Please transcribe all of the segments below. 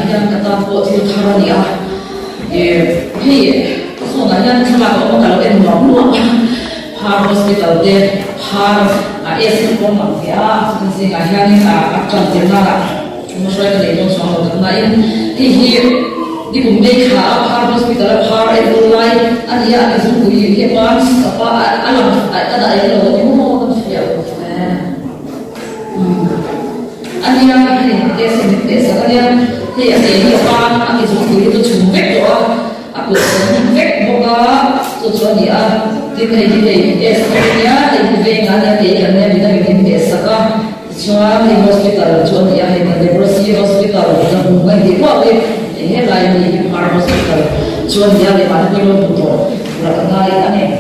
hian kata po thil tharani a hei so na hian thla ko ma kalo en nuam Phar hospital de Phar es ko ma ya Zing a hian atang te na mo soi ka le no so ma na in hi di bum me kha Phar hospital Phar e lai an ya zu ku yi ke pan pa alam ada ai lo ni mo kan fia anh em thì để sao anh em thì để nhiều con anh thì dùng cái tôi chụp vết đó anh cũng dùng vết một cái tôi cho đi ăn thì cái để sao nhá thì về nhà để anh em mình mình để sao cái cho cái hospital cho đi ăn thì để bác sĩ hospital cho mình cái gì đó thì hết lại mình Phar hospital cho đi ăn để bán cái đồ tốt là cái này anh em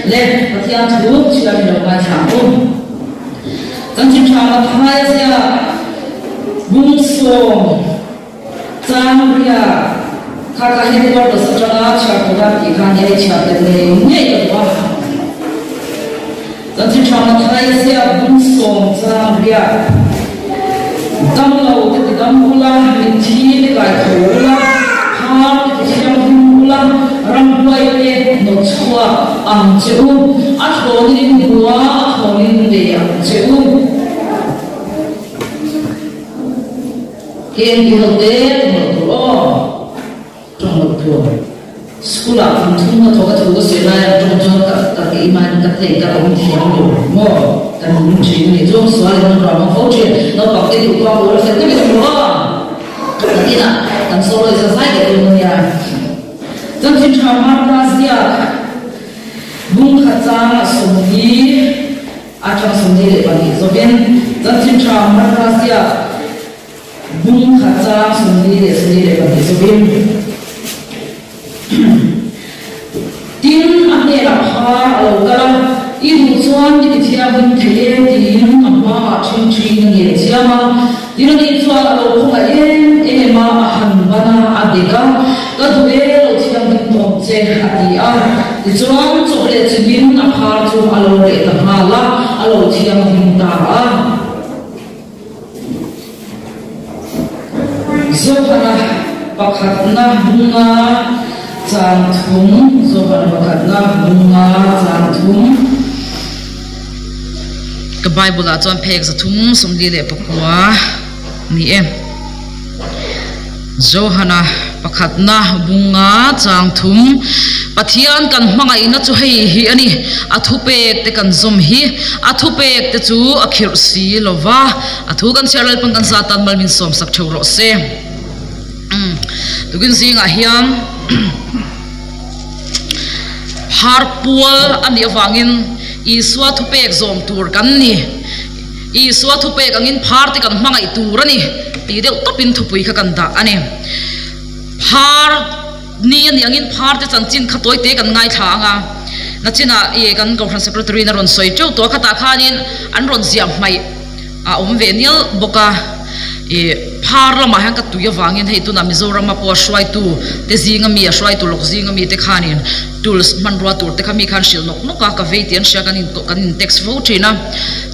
lên bác sĩ ăn thuốc chỉ là mình làm bài sáng luôn Dân chính tra là thay ra bung song Zang ria Kaka hết qua được sắp ra chả có ra thì khăn nhảy chả được này nhảy được quá Dân chính tra là thay ra bung song Zang ria Dâm lâu thì dâm hula mình thi để gài khổ la Phar thì xem hula răng quay lên nó chua ăn chịu ăn khổ đi quá khổ đi để ăn chịu Kian di hotel motor trong một thua school à không thua mà thua cái thua sẽ là trong các cái iman các thầy các ông thầy ông mò các ông chuyện này trong xóa lên nó làm phẫu thuật nó bảo cái tụi con nó sẽ tiếp tục nữa cái gì nè làm sao rồi sẽ sai cái điều này trong chuyện tham Malaysia bung khát sang sông đi trong sông đi để bằng cái bên trong chuyện tham Malaysia bung khát sang sông đi để bằng cái bên tin anh em là Phar ở đâu in chuan đi chia bên thế tin amma trên trên nghe chia mà tin đi chuan ở không phải em mà hành bana adega cái thứ ấy chia bên tổng chế adia thì chuan chỗ để chỉ biết là Phar chu alo để tập hala alo chia bên ta Zohana pakhatna bunga chang thum Zohana pakhatna bunga chang thum cái Bible là chọn phek za thum somdi le pakwa ni em Zohana pakhatna bunga chang thum Pathian kan hmangai na chu hei hi ani athupek te kan zom hi athupek te chu akhir si lova athu kan serlal pang kan sa tan mal min som sak theu ro se tukin Zing a hiam Phar pual ani awangin iswa thupek zom tur kan ni iswa thupek angin Phar te kan hmangai tur ani ti deuh topin thupui kha kan da ani Phar ni ani angin Phar te chanchin khatoi te kan ngai tha anga nachina e kan government secretary na ron soi teu to khata khanin an ron ziam mai a omvenial boka e Phar lama hang ka tuya wangin hei tu na Mizoram po shwai tu te Zing mi a shwai tu lok Zing mi te khanin tools manrua tur te khami khan shil nok noka ka veitian sha kanin text vote thina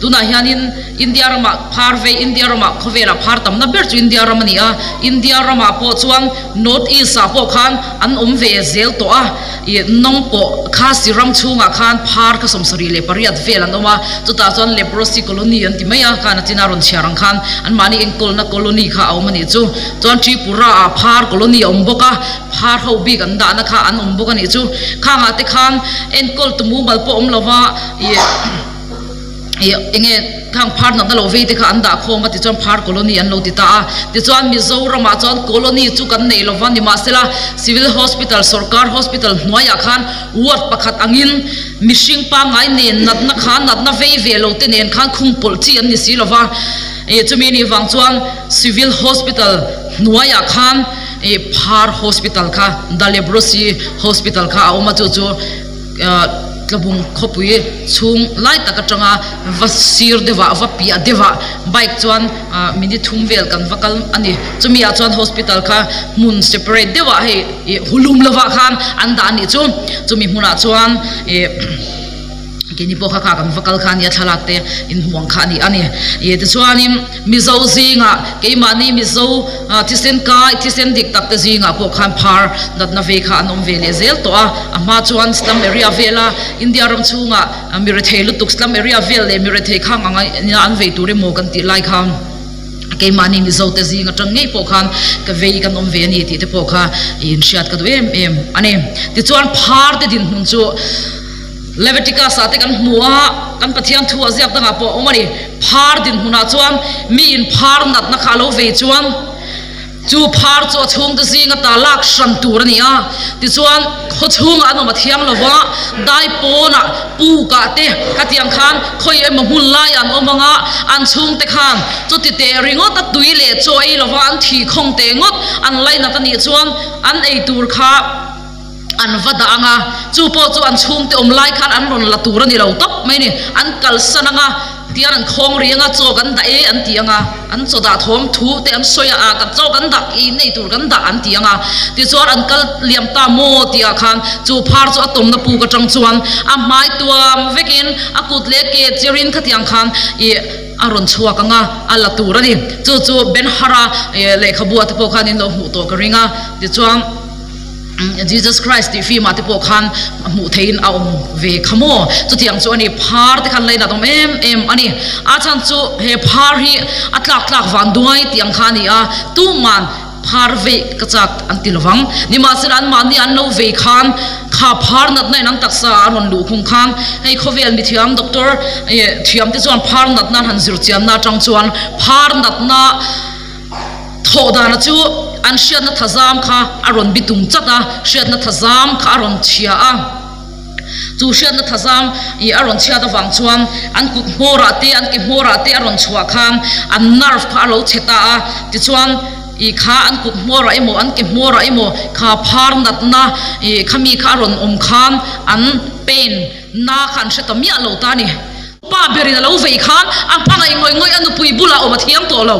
tuna hianin India rama Phar ve India rama khovera Phar tam na ber chu India rama ni a India rama po chuan north east a po khan an ve zel to a e nong po kha siram chunga khan Phar ka somsari le pariat vel an oma chuta chuan leprosy colony an ti mai a kana chinaron chiarang khan an mani engkol na colony kha awmani chu chuan Tripura a Phar colony omboka Phar ho bi kan da na kha an omboka ni chu khanga te khan enkol tumu balpo omlova enge thang Phar na lo ve te kha anda khoma ti chuan Phar colony an lo ti ta ti chuan Mizoram a chuan colony chu kan nei lova ni ma sela civil hospital sarkar hospital hnuaia khan ward pakhat angin mishing pa ngai nen natna khan natna ve ve lo te nen khan khungpol chi an ni si lova e chumi ni wang chuan civil hospital hnuaia khan e Phar hospital kha Dalebrosy hospital kha awma chu chu tlabung khopui chung lai taka tanga vasir dewa vapia dewa bike chuan mini thumvel kan vakal ani chumia chuan hospital kha mun separate dewa he hulum lova khan anda ani chu chumi huna chuan kini po kha kan vakal khani thalak te in huang khani ani ye te chuanin mizo zinga ke mani mizo tisen kai tisen dik tak te zinga po khan phar dat na ve kha anom ve le zel to a ama chuan slum area vela india ram chunga mirathe lutuk slum area vel le mirathe kha anga ina an ve tur mo kan ti lai kham ke mani mizo te zinga tang ngei po khan ka ve kan om ve ni ti te po kha in shat ka do em ani ti chuan phar te din hun chu Leviticus ate kan mua kan pathian thu aziak danga po omani phar din huna chuan mi in phar nat na khalo ve chuan chu phar chu chung te zinga ta lak san tur ani a ti chuan kho chung anu ma thiang lova dai pona pu ka te katiang khan khoi em hun lai an omanga an chung te khan chu ti te ringot a tui le choi lova an thi khong te ngot an lai na ta ni chuan an ei tur kha an vada anga chu po chu an chung te om lai khan an ron la tur ani lo top mai ni an kal sananga tian an khong rianga cho kan da e an tianga an cho da thom thu te an soya a ka cho kan da i nei tur kan da an tianga ti chor an kal liam ta mo tia khan chu phar chu atom na pu ka tang chuan a mai tuam vekin akut le ke cherin khatiang khan e aron chua kanga ala tur ani chu ben hara le khabu at po khan in lo hu to ka ringa ti chuan Jesus Christ ti fi ma te po khan mu thein a om ve khamo chu tiang chu ani phar te khan leina dom em ani a chan chu he phar hi atlak van duai tiang khani a tu man phar ve kachak an tilwang ni ma siran man ni an no ve khan kha phar nat nai nan taksa ron lu khung khan hei khovel mi thiam doctor thiam te chuan phar nat na han zir chian na tang chuan phar nat na thoda na chu an shiat na thazam kha aron bitum chata shiat na thazam kha aron chiah a chu shiat na thazam I aron chiah da wang chuan an kut hmora te an ki hmora te aron chua khan an nerve kha lo cheta a ti chuan I kha an kut hmora emo an ki hmora emo kha phar nat na khami kha aron om khan an pain na khan shetamia lo ta ni pa berina lo ve khan ang pangai ngoi anu pui bula o mathiam to lo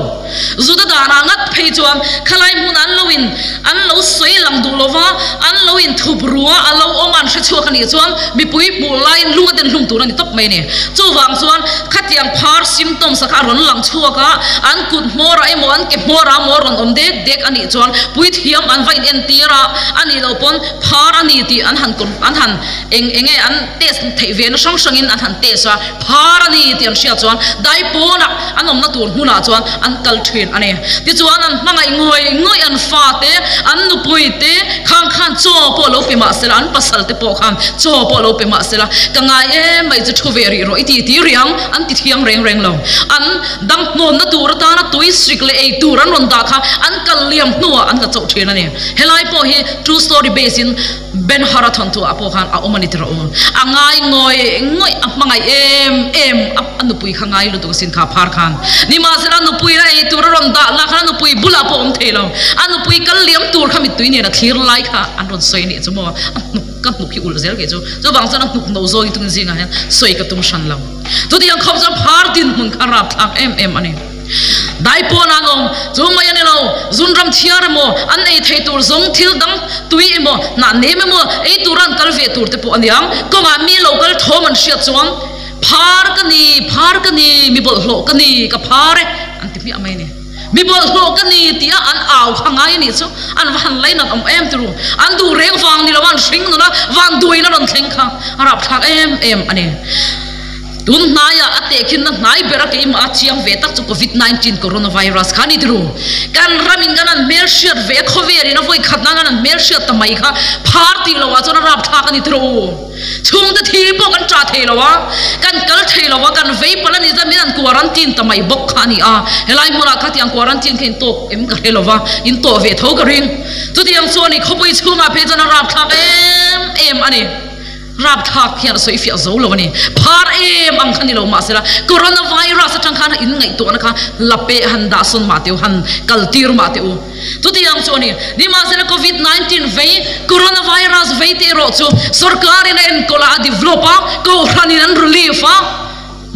zuda dana ngat phei chuan khalai mun an loin an lo soi lang du lova an loin thubrua alo oman she chu khani chuan mi pui bulai lunga den lung tur ani top mai ne chu wang chuan khatiang phar symptoms ka ron lang chuaka an kut mora emo an ke mora moron om dek ani chuan pui thiam an vain en tira ani lo pon phar ani ti an han enge an test thei ve na sangin an han test a harani tian sia chuan dai pona anom na tur huna chuan an kal thin ane ti chuan an mangai ngoi an fa te an nu pui te khang cho po lo pe ma sela an pasal te po khan cho po lo pe ma sela kangai e mai chu thuveri ro iti ti riang an ti thiang reng lo an dang non na tur ta na tui strictly ei tur an ron da kha an kal liam nuwa an ka chau thin ane helai po hi true story based in ben harathon tu apo khan a omani tro angai ngoi mangai em anu pui khangai lu to sin kha phar khan ni ma sera nu pui ra e tur ron da la khan nu pui bula po om thelo anu pui kal liam tur khamit tui ne na thir lai kha an ron soi ni chumo anu ka nu ki ul zel ke chu bang chan nu no zo itun zinga han soi ka tum shan lam tu di ang khom jam phar din mun kharap thak em ani dai po na ngom chu mai ani lo zun ram thiar mo an ei thei tur zong thil dang tui mo na ne me mo ei turan kal ve tur te po aniang ko ma mi local thoman sia chuang phar ka ni mi bol hlo ka ni ka phare an ti pi amai ni mi bol hlo ka ni tia an aw khangai ni chu an van lai na am em tru an du reng wang ni lawan sing no na wang dui na ron thleng kha arap thak em ani tun naya ate khin na nai bera ke ma chiang ve tak chu covid-19 coronavirus khani tru kan ramin ganan mer shiat ve khoveri na voi khatna ganan mer shiat tamai kha phar ti lawa chona rap thak ani tru chung ta thi po kan tra thei lawa kan kal thei lawa kan ve palani zamin an quarantine tamai bok khani a helai mura khatiang quarantine khin to em ka helawa in to ve tho ka ring tu tiang choni khopui chunga phe chona rap thak em ani rap thak hian so ifia zo lo ni phar em ang khani lo ma sela coronavirus atang khan in ngai to na kha lape han da sun ma teu han kaltir ma teu tu ti ang choni ni ma sela covid-19 ve coronavirus ve te ro chu sarkar in en kola developa ko khanin an relief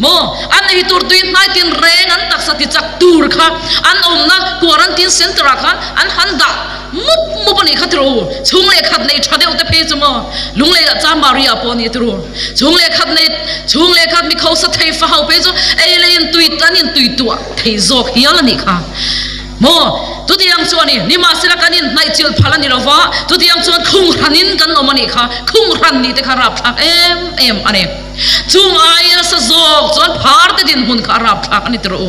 mo an hi tur tuin nai tin reng an tak sati chak tur kha an omna quarantine center kha an handa mup pani khatro chungle khat nei thade uta phe chumo lungle cha maria poni tru chungle khat mi khau sa thei fa hau pe chu ei lein tuit anin tuitua thei zok hial ani kha mo tu tiang chuani ni ma sira kanin nai chil phalani rowa tu tiang chuan khung hanin kan omani kha khung ran ni te kharap thak em ane chung ai sa zok chuan phar te din hun kharap thak ani tro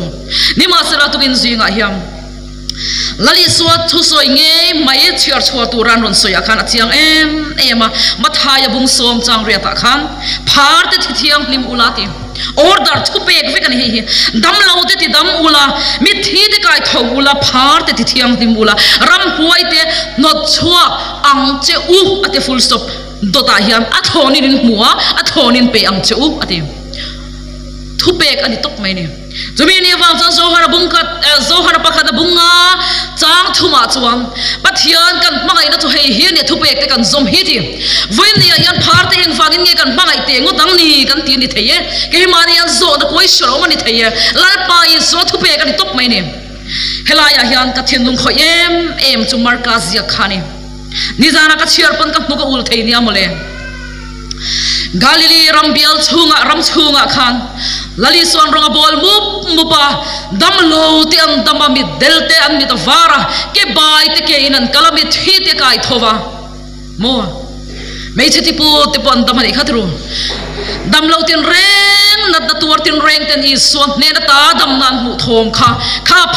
ni ma sira tu kin zinga hiam lali suat thu soi nge mai chiar chua tu ran ron soya khan achiang em mathaya bung som chang ria ta khan phar te thiang lim ulati order thu pek ve kan hi dam lo te ti dam ula mi thi te kai thau ula phar te ti thiang lim ula ram huai te not chua ang che u ate full stop dota hiam athonin muwa athonin pe ang che u ate thu pek ani tok mai ne zumi ni wang chan zohara pakhat bunga chang thuma chuan pathian kan mangai na chu hei hi ne thu pek te kan zom hi ti voin ni yan phar te eng fangin nge kan mangai te ngotang ni kan ti ni theye ke mani yan zo da koi shro mani theye lal pa i zo thu pek ani tok mai ne helaya hian ka thin lung khoi em chu markaz ya khani ni jana ka chiar pon ka muka ul thei ni amole Galilee rambial chunga khan lali son ronga bol mupa dam lo te an dama mi delte an mi tavara ke bai te ke inan kalami thi te kai thova mo mei cheti pu te pon dam ni khatru dam lo tin reng nat da tur tin reng ten i son ne na ta dam nan mu thom kha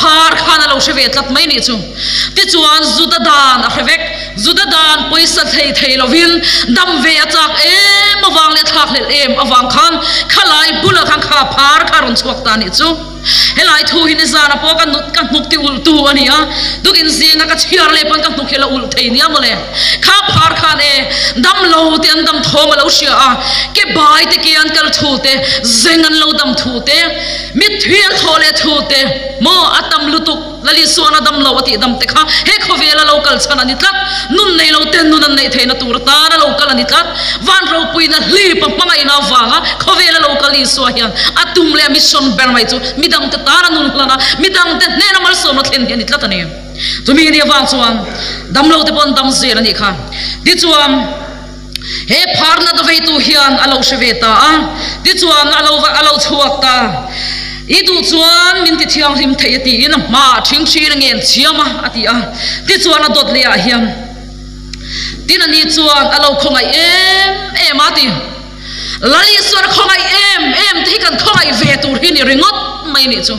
phar khana lo sheve tlat mai ni chu ti chuan zuda dan a Rebek zuda dan poisa thei lovin dam ve achak awang le thak le awang khan khalai bula khan kha phar kharon chuak ta ni chu helai thu hin zana po kan nuk ti ul tu ania dukin zinga ka chiar le pon kan nuk hela ul thei ni amole kha phar khan dam lo te an dam thom lo sia ke bai te ke an kal thu te zengan lo dam thu te mi thial thole thu te mo atam lutuk lali suana dam lo ati dam te kha he khovela local chana ni tlat nun nei lo ten nun nei theina tur ta na local ani tlat van ro puina hli pa pangai na wanga khovela local i so hian atum le mission ber mai chu midang te tara nun plana midang te ne na mal so no thlen hian tlat ani tumi ni wang chuan dam lo te pon dam zer ani kha di chuan he pharna da ve tu hian alo sheveta di chuan alo chuak ta itu chuan min ti thiang rim thei ti in ma thing chi na ngen chiama ati ti chuan a dot le a hiam tin ani chuan alo khongai em ati lali suar khongai em te kan khongai ve tur hi ni ringot mai ni chu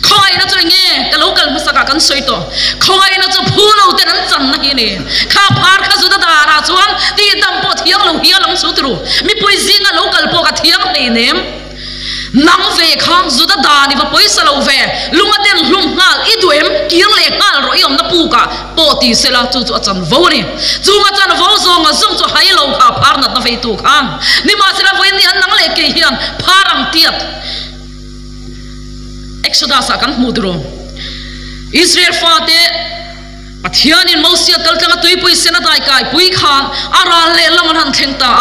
khongai na chu nge ka local masaka kan soito khongai na chu phulo te nan chan na hi ni kha phar kha zuda da ra chuan ti dam po thiang lo hi lam su tru mi poi zinga local po ka thiang nei nem nang ve khang zuda dani va poisa lo ve lungaten hlum ngal iduem kiang le ngal ro yom na pu ka poti sela chu achan vo ni chunga chan vo zonga zum chu hai lo kha phar na ve tu khang ni ma sela voi ni an nang le ke hian pharang tiat exodus akan mudro Israel fate Pathianni mosia kaltanga tui pui sena dai kai pui khan aral le lamon han thengta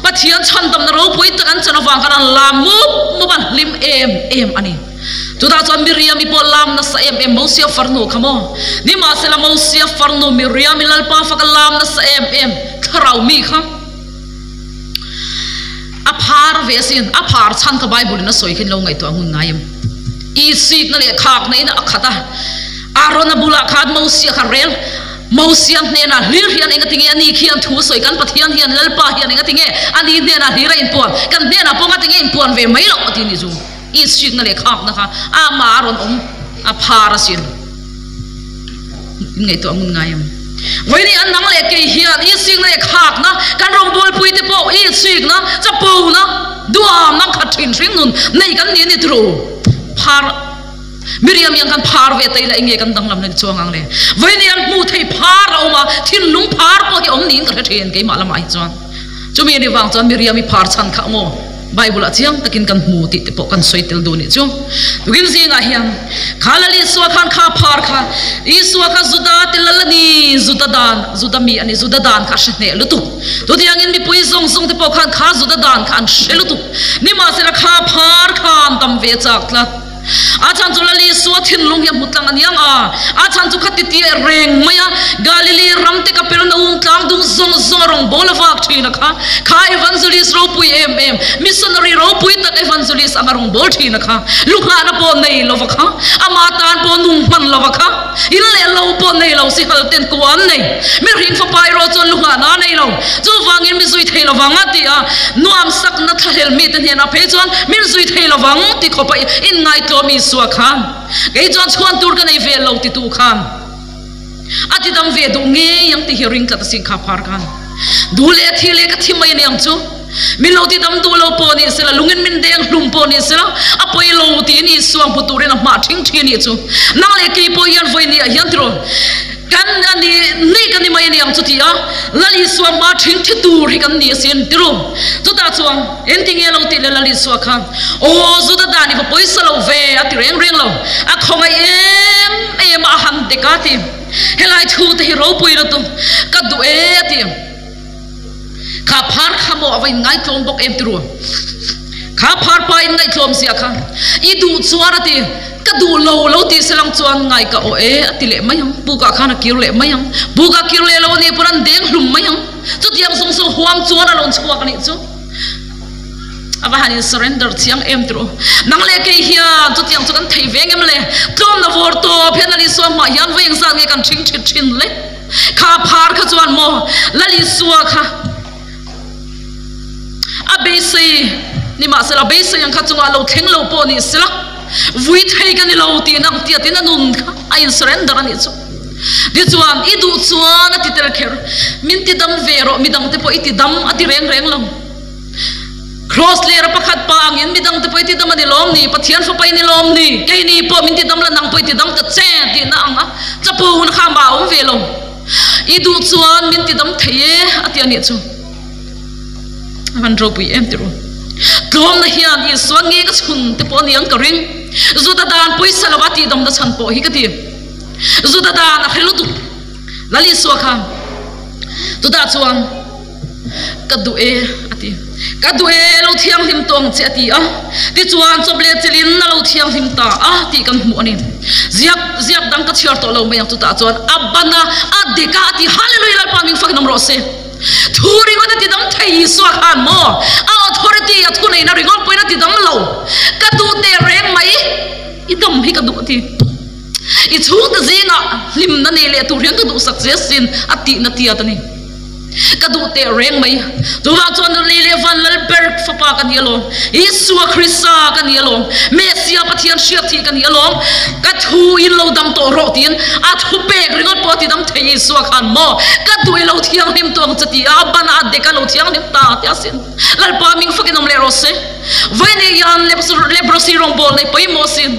pathian chandam na ro pui takan chana wang kan lamu muban lim em ani tuda chan miriam ipol lam na sa em mosia farnu khamo ni ma sela mosia farnu miriam ilal pa fakal lam na sa em tharau mi kham aphar vesin aphar chan ka bible na soi khin lo ngai to angun ngayam I sik na le khak na ina akhata arona bula khat mosia kharel mosia ne na hlir hian enga tinge ani khian thu soi kan pathian hian lalpa hian enga tinge ani ne na hira in pon kan ne na ponga tinge in pon ve mai lo ati ni ju I sik na le khak na kha a ma aron a pharasin ngai to angun ngayam voi ni an nang le ke hian I sik na le khak na kan rong bol pui te po I sik na cha po na duam na khathin ring nun nei kan ni ni tru phar Miriam yang kan phar ve tai la inge kan danglam na chuangang le voi ni an mu thei phar oma thin lung phar po hi om nin ka thien ke ma lama I chuan chumi ni wang chuan Miriam I phar chan kha mo Bible chiang takin kan mu ti te po kan soitel do ni chu tugin zinga hiam khalali suwa khan kha phar kha iswa kha zuda tilalani zudami ani zudadan kha shne lutu to diangin mi pui zong zong te po khan kha zudadan khan shelutu ni ma sera kha phar khan tam ve chakla achan zulali suathin lung ya mutlang aniang achan chu khati ti reng maya galili ramte ka per na tlang dung zong zong rong bolavak thina kha evangelist ro pui missionary ro pui tak evangelist angarong bol thina kha lukha na po nei lovakha amatan po nung man lovakha ile lo po nei lo si halten ko an nei mi ring fa pai ro chon lukha na nei lo chu wangin mi zui thei lawanga ti nuam sak na thahel mi ten na phe chon mi zui thei lawang ti khopa in ngai mi suwa khan gei chon chuan tur ka nei vel lo ti tu khan ati dam ve du nge yang ti hearing ka sing kha phar khan dule thile ka thimai ne ang chu min lo ti dam du lo po ni sela lungin min deng hlum po ni sela apoi lo ti ni suang puture na ma thing thi ni chu nang le ki po yan voi ni yan tro kan ani nei kan ni mai ni ang chu ti lali suang ma thing thi tur hi kan ni sin tro chu ta chuang ending e lo ti le lali suwa khan o zu da dani po poisa lo ve ati reng reng lo a khongai em a han de ka ti helai thu te ro pui ro tu ka du e ti kha phar khamo avai ngai tlom bok em tru kha phar pa in ngai tlom sia kha I du chuara ti ka du lo ti selang chuan ngai ka o e atile mayang buka khana kirle mayang buka kirle lo ni puran deng hlum mayang chu tiang song song huam chuan alon chua ka ni chu abahani surrender chiang em tru nang le ke hia chu tiang chu kan thei veng em le tlom na vor to phenali so ma yan veng sang nge kan thing thit thin le kha phar kha chuan mo lali suwa kha abesi ni ma sela besi yang kha chunga lo thleng lo po ni sela vui thei kan lo ti nang ti atin anun I surrender ani chu di chuan I du chuan ati ter kher min ti dam vero midang te po iti dam ati reng reng lo cross le ra pakhat pang in midang te po iti dam ani lom ni pathian fa pai ni lom ni ke ni po min ti dam la nang po iti dam ta che ti na anga chapu hun kha ba velo I du chuan min ti dam theye ati ani chu han ro pui em ti ro tlom na hian I suan nge ka chun te po ni ang ka ring zuda dan pui salawati dam da chan po hi ka ti zuda dan a khelu tu lali suwa kha tu da chuan ka du e ati ka du e lo thiang him tong che ati ti chuan choble chelin na lo thiang him ta ti kan mu ani ziak dang ka chiar to lo me tu ta chuan abana adeka ati hallelujah la paming fak nam ro se thuri ngota ti dam thei suwa khan mo authority at ku nei na ringon poina ti dam lo ka du te reng mai I dam hi ka du ti I chu ta zinga lim na ne le tu riang ka du success sin ati na ti atani ka du te reng mai tu wa chon le le van lal ber fa pa kan yelo Isua Krista kan yelo Mesia pathian shia thi kan yelo ka thu in lo dam to ro tin a thu pek ringot po ti dam thei suwa khan mo ka du lo thiang him tong chati ban a de ka lo thiang him ta tia sin lal pa ming fakin om le ro se vene yan le brosi rong bol nei poi mo sin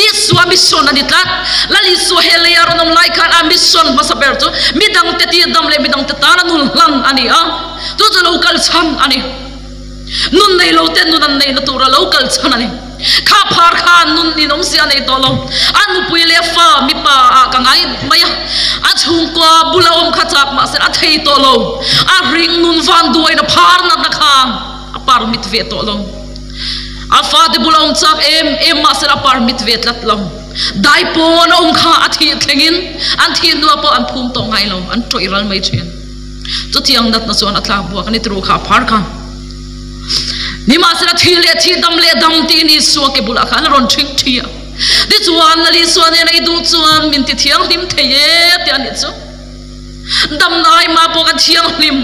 Isua mission ani tlat lali su hele yar nom lai khan a mission masaber tu midang te ti dam le midang te ta nun lan ani tu tu local chan ani nun nei lo ten nun nei na tura local chan ani kha phar khan nun ni nom sia nei to lo anu pui le fa mi pa ka ngai maya a chung ko bula om kha chak ma se a thei to lo a ring nun van duai na phar na na khang a par mit ve to lo a fa de bula om chak em ma se a par mit ve tlat lo dai po na om kha a thi thlengin an thi nu po an phum to ngai lo an troi ral mai chen chu tiang dat na chuan atla buak ani tru kha phar kha ni ma sera thile thi dam le dam ti ni so ke bula khan ron thing thia di chuan ali suan nei du chuan min ti thiang lim theye ti ani chu dam nai ma po ka thiang lim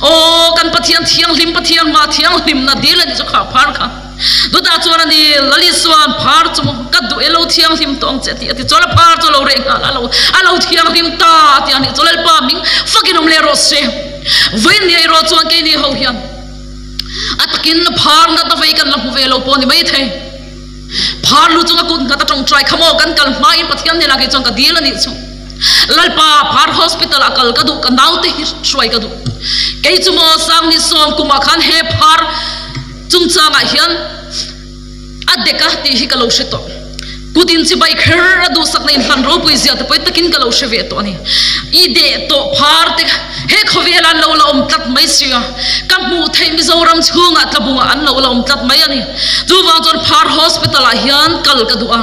o kan pathian thiang lim pathian ma thiang lim na dil ani chu kha phar kha du da chuan ani lali suan phar chu ka du elo thiang lim tong che ti ati chola phar chu lo re alo thiang lim ta ti ani cholel pa ming fakin om le ro se vein ni ro chuan ke ni ho hian atkin phar na ta vai kan la ve lo po ni mai the phar lu chu kun ka ta tong try khamo kan kal mai pathian ne la ke chong ka dil ani chu lalpa phar hospital akal ka du ka naute hi shwai ka du ke chu mo sang ni som kuma khan he phar chung changa hian adeka ti hi kalo shito kutin si bai kher adu sakna in fan ro pui zia te poi takin kalo sheve to ani ide to phar te he khowela lo la tat mai sia kam mu thai mi zoram chunga tlabunga an lo la tat mai ani chu wa chon phar hospital a hian kal ka du a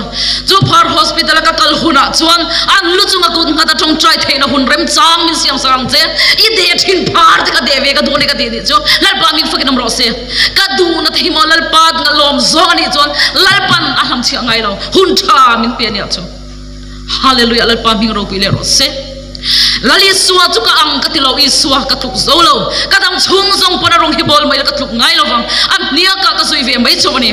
chu phar hospital ka kal huna chuan an lu chunga kun ngata tong trai theina hun rem chang min siam sang che ide thin phar te ka deve ka du ne ka de chu lal pa mi fakinam ro se ka du na thi mo lal pa na lom zo ani chuan lal pan a ham chi ngai lo hun tha min pe ni chu hallelujah lal pa mi ro pi le ro se lali suwa chu ka ang katilo i suwa ka thuk zolo ka dam chung zong pana rong hi bol mai ka thuk ngai lo wang am nia ka ka sui ve mai chu ni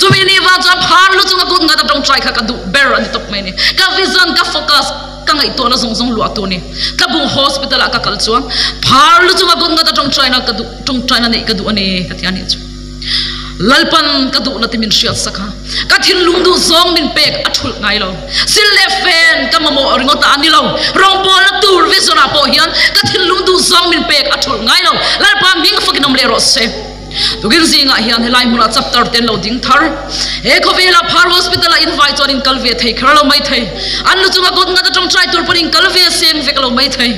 chu mi ni wa cha phar lu chung ka gut ngata tong try ka du ber ani top mai ni ka vision ka focus ka ngai to na zong zong lu atu ni ka bung hospital ka kal chuang phar lu chung ka gut ngata tong try na ka du tong try na nei ka du ani ka ti ani chu lalpan ka du na timin shiat sakha ka thin lung du zong min pek athul ngai lo sil le fen ka mamo ringo ta ani lo rong bol na tur visona po hian ka thin lung du zong min pek athul ngai lo lalpa ming fakinam le ro se tugin zinga hian helai muna chapter 10 lo ding thar e khovela phar hospital a invite chon in kalve thei kharlo mai thei an lu chunga god nga ta tong try tur parin kalve seng ve kalo mai thei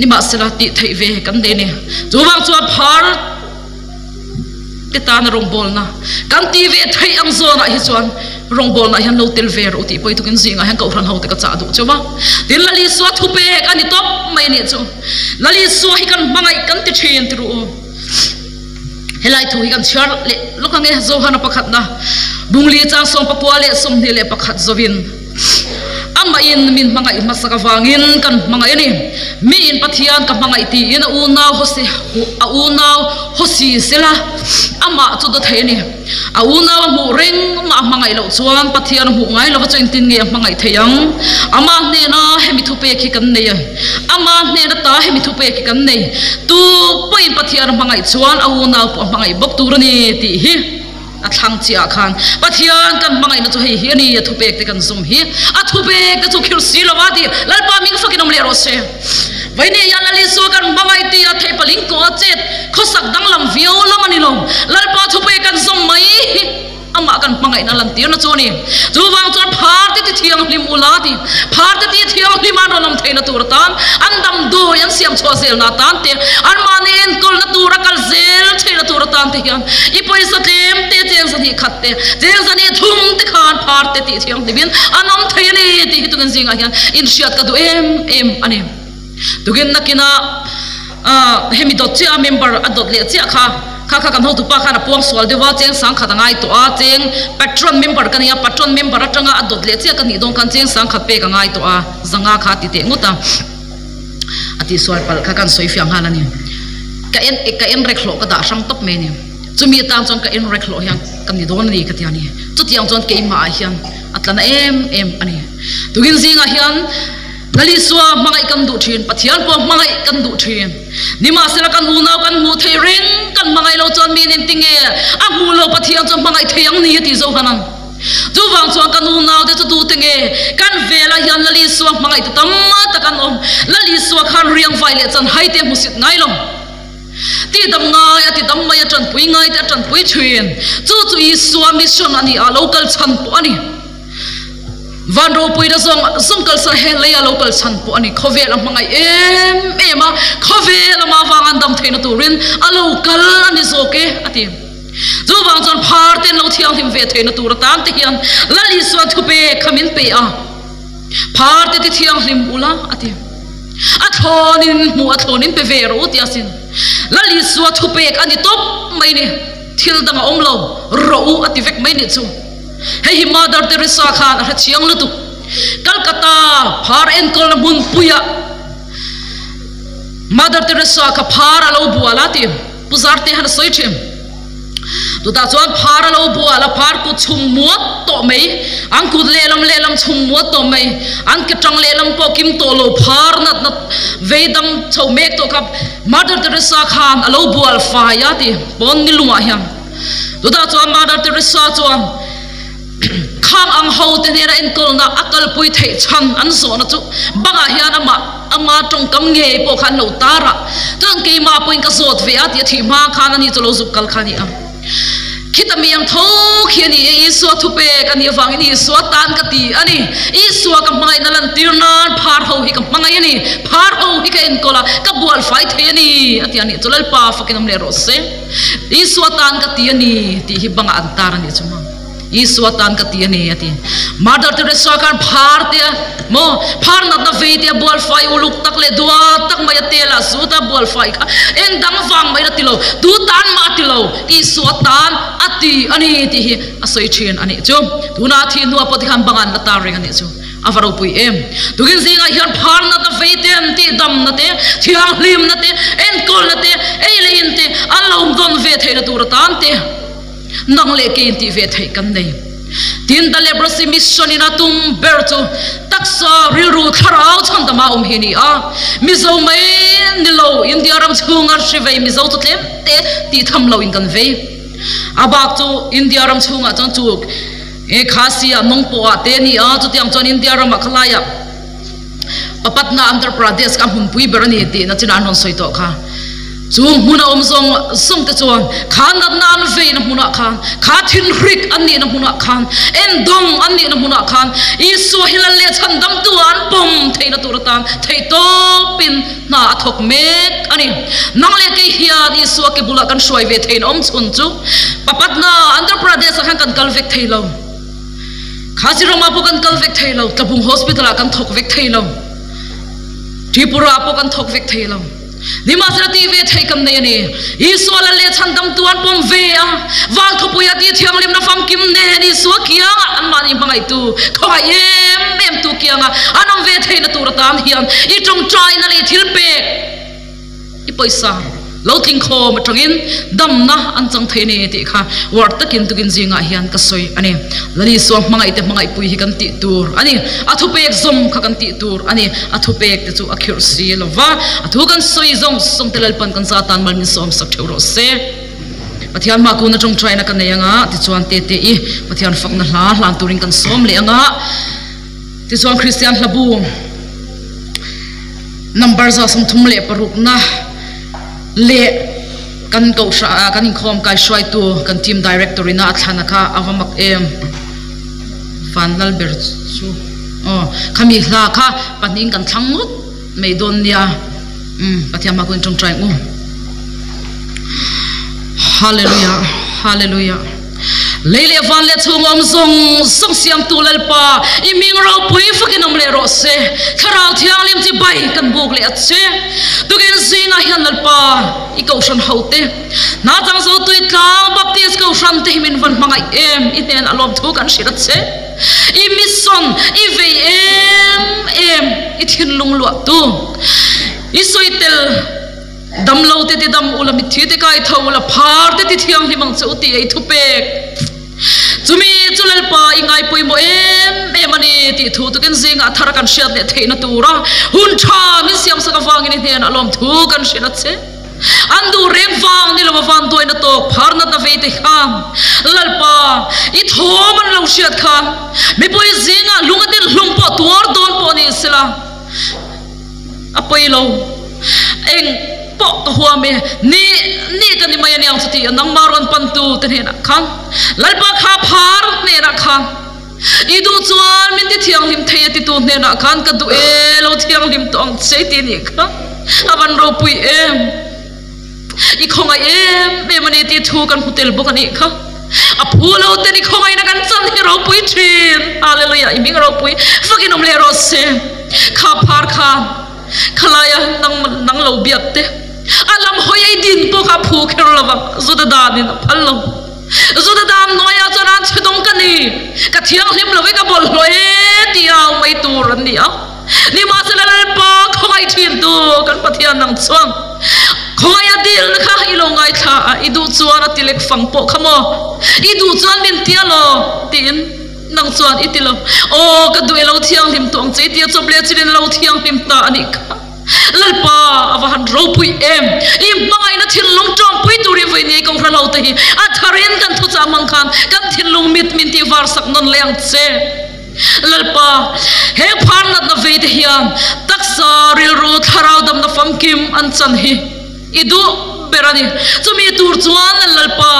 ni ma sela ti thei ve kan de ne chuwang chuwa phar ke ta na rong bol na kan ti ve thei ang zo na hi chuan rong bol na hian lo tel ver uti poi tukin zinga hian ka ran ho te ka cha du chuwa tin lali swa thu pe ani top mai ne chu lali swa hi kan bangai kan ti thin ti ru helai thu hi kan char le lokang e zo hana pakhat na bungli chang som papua le som ni le pakhat zovin ama in min mangai masaka wangin kan mangai ni mi in pathian ka mangai ti in u naw hosi sela ama chu da theini a u naw mu reng ma mangai lo chuan pathian hu ngai lo chu in tin nge mangai theyang ama ne na hemi thu pe ki kan nei ama ne na ta hemi thu pe ki kan nei tu poi pathian mangai chuan a u naw po mangai bok tu rani ti hi atang chiah khan pathian kan mangai na chu hei hi ani thu pe te kan zum hi a thu pe ka chu khir si lo wati lalpa ming fakinom le ro se vaine yan ali so kan mangai ti a thei paling ko chet khosak danglam vio lamani lo lalpa thu pe kan zum mai ama kan mangai na lam ti na choni chuwang chon phar ti thiang lim ulati phar ti thiang liman ronam theina turtan andam do yan siam chho sel na tan te an manen kol na tura kal zel theina turtan te hian I poisa tlem te cheng sani khatte cheng sani thum te khan phar te ti thiang divin anam theini ti hitun zinga hian in shiat ka du em ani tugin nakina hemi dot chia member adot le chia kha kan ho tu pa khana puang swal dewa cheng sang khata ngai to a cheng patron member kan ya patron member atanga adot le chia kan ni dong kan cheng sang khat pe ka ngai to a zanga kha ti te nguta ati swal pal kha kan soi fiang halani ka en reklo ka da sang top me ni chumi tam chon ka en reklo hian kan ni don ni ka ti ani chu tiang chon ke ma hian atlana em ani tugin zinga hian lali suwa mangai kan du thin pathian po mangai kan du thin nima sela kan unaw kan mu thei ring kan mangai lo chon min in tinge a mu lo pathian chon mangai theiang ni ti zo hanan chu wang chuan kan unaw de chu du tinge kan vela hian lali suwa mangai ta tamma ta kan om lali suwa khan riang vai le chan hai te musit ngai long ti dam ngai ati dam mai chan pui ngai ta chan pui thrin chu I suwa mission ani a local chan po ani van ro pui da zong kal sa he leya local chan po ani khovel mangai em a khovel ma wangan dam theina turin a local ani zoke ati zu wang chon phar ten lo thiang him ve theina tur tan te hian lali swa thu pe khamin pe a phar te thiang him ula ati a thonin pe ve ro ti asin lali swa thu pe ani top mai ni thil dang om lo ro ati vek mai ni chu hey Mother Teresa khan a chiang lutu Calcutta phar en kol na bun puya Mother Teresa ka phar alo buala ti puzarte han soichem tu ta chuan phar alo buala phar ku chum muat to mai ang ku lelam chum muat to mai ang ke tang lelam po kim to lo phar nat veidam chau mek to kap Mother Teresa khan alo bual fa ya ti bon ni lunga hiam tu ta chuan Mother Teresa chuan khang ang ho te nera en kol na akal pui thei chan an so na chu banga hian ama tong kam nge po khan lo tara tang ke ma poin ka zot ve at ya thi ma khan ani cholo zup kal khani am kita miyang thau khiani iswa thupe kan yawang ni iswa tan ka ti ani iswa ka mangai nalan tirnan phar ho hi ka mangai ani phar ho hi ka in kola ka bual fai the ani atiani chulal pa fakinam le rose iswa tan ka ti ani ti hi banga antar ani chuma iswa tan ka ti ani ati mother teresa kan phar te mo phar na ta ve te bual fai uluk tak le dua tak mai tela suta bual fai ka eng dang wang mai tilo tu tan ma tilo iswa tan ati ani ti hi asoi chen ani chu tuna thi nu apoti kham bangan na tar reng ani chu avaro pui em tugin zinga hian phar na ta veitem ti dam na te thiang lim na te en kol na te eile in te alom don ve theina tur tan te nang le ke ti ve thei kan nei tin da leprosi mission ina tum berto taksa riru kharau chon da ma hini a mizo mai nilo india ram chungar shivei mizo to tlem te ti tham lo in kan ve abak tu india ram chunga chon chu e khasia mongpo ate ni a chu tiang chon india ram khalaya papatna andhra pradesh kam hun pui berani te na china non soi to kha chu muna omsong song te chuan khan na nan ve na muna khan kha thin rik ani na muna khan en dong ani na muna khan isu hilal le chan dam tuan pom theina turatan thei to pin na athok mek ani nang le ke hian isu ke bula kan shoi ve thein om chun chu papatna andhra pradesh khan kan kalvek theilo khasirama po kan kalvek theilo tabung hospital kan thok vek theilo tripura po kan thok vek theilo Nimasra ti ve thei kam nei ani iswala le chandam tuan pom ve a wal thupuya ti thiang lim na fam kim ne ni swakia an mani bangai tu khoi em tu kianga anam ve thei na turatan hian I tong trai na le thil pe I paisa lo ting kho ma tangin dam na an chang thei ne ti kha war takin tukin zinga hian ka soi ani lali so mangai te mangai pui hi kan ti tur ani athu pe exam kha kan ti tur ani athu pe te chu akhir si lova athu kan soi zong song telal pan kan sa tan mal min som sak theu ro se pathian ma ku na tong trai na kan neyanga ti chuan te te I pathian fak na hla hlan turin kan som le anga ti chuan christian hlabu number za som thum le paruk na le kan ko sha kan inkhawm kai shwai tu kan team director ina athana kha avamak em Vanlalngheti chu khami hla kha paning kan thlangut meidon nia pathiam ma kun tong trai hallelujah hallelujah leile van le chungom zong song siam tulal pa iming ro pui fakinam le ro se tharau thiang lim chi bai kan buk le ache tugen zinga hianal pa I kaushan haute na tang zotuitlang baptist kaushan te himin van mangai em iten alom thu kan shirat se I mission I ve em I thin lung lu tu I soitel dam lo te ti dam ula mi thi te kai thawla phar te ti thiang himang chauti ai thupek chumi chulal pa ingai pui mo em ani ti thu tu ken zinga thara kan shiat le theina tura hun tha min siam saka wangin hen alom thu kan shirat se andu reng wang ni lo van toina to phar na ta ve te kham lalpa I thoman lo shiat kham mi pui zinga lungatil hlumpo tuar don po ni sila apoi lo eng pok huwa me ni kan ni maya niang chuti nang maron pantu ten hena khan lalpa kha phar ne na khan idu chuan min ti thiang lim thei ti tu ne na khan ka du e lo thiang lim tong sei ti ni kha aban ro pui em I khongai em mani ti thu kan hotel bok ani kha a phulo te ni khongai na kan chan hi ro pui thin hallelujah I ming ro pui fakinom le ro se kha phar khan khalaya nang lo biak te alam hoyai din po kha phu khel lawang zuda dan in phallo zuda dan noya charan chedong kani ka thiang hlim lowe ka bol hloe tiaw mai tur an ni a ni ma salal pa khongai thin tu kan pathian nang chuang khongai adil kha ilongai tha idu chuan atilek fang po khamo idu chuan min tialo tin nang chuan itilo o ka duelo thiang hlim tong che tia chople chirin lo thiang hlim ta ani kha lalpa awahan ro pui em I mangai na thil long tong pui turi voi ni kong ralo te hi atharin kan thu cha mang khan kan thil long mit min ti war sak non leng che lalpa he phan na na ve te hian taksa ril ro tharau dam na fam kim an chan hi idu berani chumi tur chuan lalpa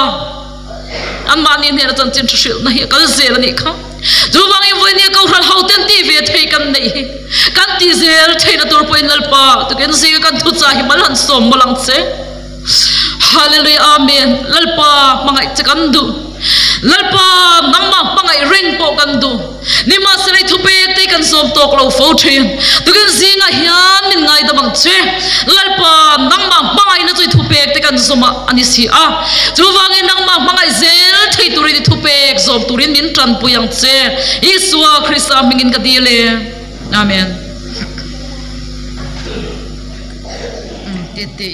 an mani ne ra chan chin thil na hi kal zel ani kha zuwang in voi ne ko hal hauten ti ve thei kan nei kan ti zel thei na tur poin lalpa to ken se kan thu cha hi malan som malang che hallelujah amen lalpa mangai chakan du lalpa nangma pangai ring po kan du nima serai thupe te kan som tok lo fo thien to ken zinga hian min ngai da bang che lalpa nangma pangai na chui thupe te kan soma ani si a chuwang in nangma pangai zel thei turi ni thupe zom turin min tran puyang che iswa krista mingin ka dile amen te